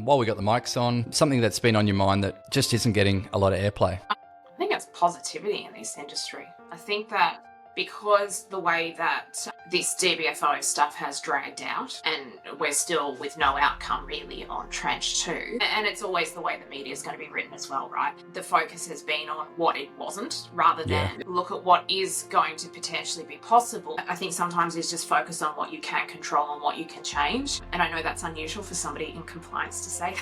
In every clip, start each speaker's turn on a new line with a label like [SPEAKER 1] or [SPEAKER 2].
[SPEAKER 1] while we got the mics on, something that's been on your mind that just isn't getting a lot of airplay?
[SPEAKER 2] I think it's positivity in this industry. I think that because the way that this DBFO stuff has dragged out, and we're still with no outcome really on tranche 2, and it's always the way the media is going to be written as well, right? The focus has been on what it wasn't rather than look at what is going to potentially be possible. I think sometimes it's just focus on what you can control and what you can change. And I know that's unusual for somebody in compliance to say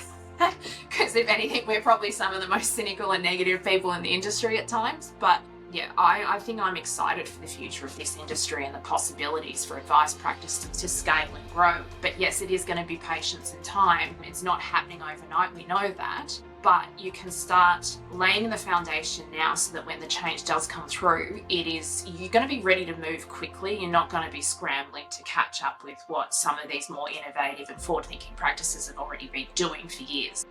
[SPEAKER 2] because if anything, we're probably some of the most cynical and negative people in the industry at times. But yeah, I think I'm excited for the future of this industry and the possibilities for advice practice to scale and grow. But yes, it is going to be patience and time. It's not happening overnight, we know that. But you can start laying the foundation now so that when the change does come through, you're going to be ready to move quickly. You're not going to be scrambling to catch up with what some of these more innovative and forward-thinking practices have already been doing for years.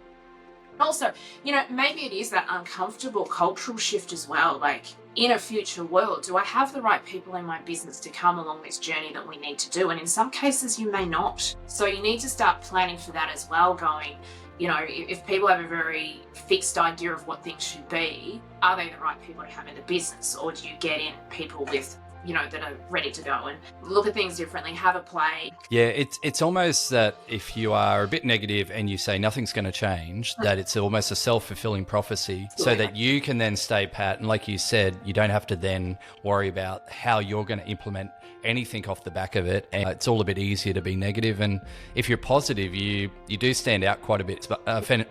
[SPEAKER 2] Also, maybe it is that uncomfortable cultural shift as well. Like, in a future world, do I have the right people in my business to come along this journey that we need to do? And in some cases, you may not. So you need to start planning for that as well, going, if people have a very fixed idea of what things should be, are they the right people to have in the business? Or do you get in people with that are ready to go and look at things differently, have a play?
[SPEAKER 1] Yeah, it's almost that if you are a bit negative and you say nothing's going to change, that it's almost a self-fulfilling prophecy, so that you can then stay pat. And like you said, you don't have to then worry about how you're going to implement anything off the back of it. And it's all a bit easier to be negative. And if you're positive, you do stand out quite a bit.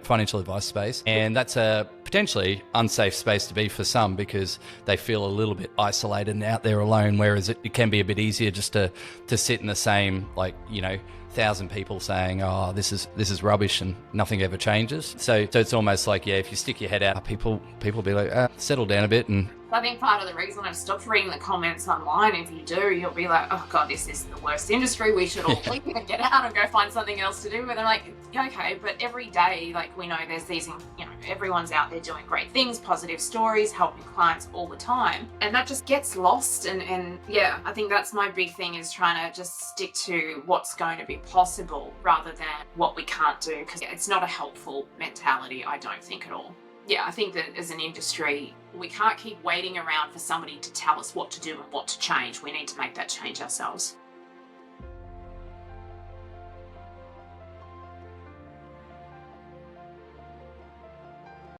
[SPEAKER 1] Financial advice space, and that's a potentially unsafe space to be for some, because they feel a little bit isolated and out there alone, whereas it can be a bit easier just to sit in the same, 1,000 people saying, oh, this is rubbish, and nothing ever changes. So it's almost like, if you stick your head out, people be like, settle down a bit. And
[SPEAKER 2] I think part of the reason I've stopped reading the comments online, if you do, you'll be like, oh God, this is the worst industry. We should all leave and get out and go find something else to do. But I'm like, okay, but every day, we know there's these, everyone's out there doing great things, positive stories, helping clients all the time. And that just gets lost. And yeah, I think that's my big thing, is trying to just stick to what's going to be possible rather than what we can't do, because it's not a helpful mentality, I don't think at all. Yeah, I think that as an industry, we can't keep waiting around for somebody to tell us what to do and what to change. We need to make that change ourselves.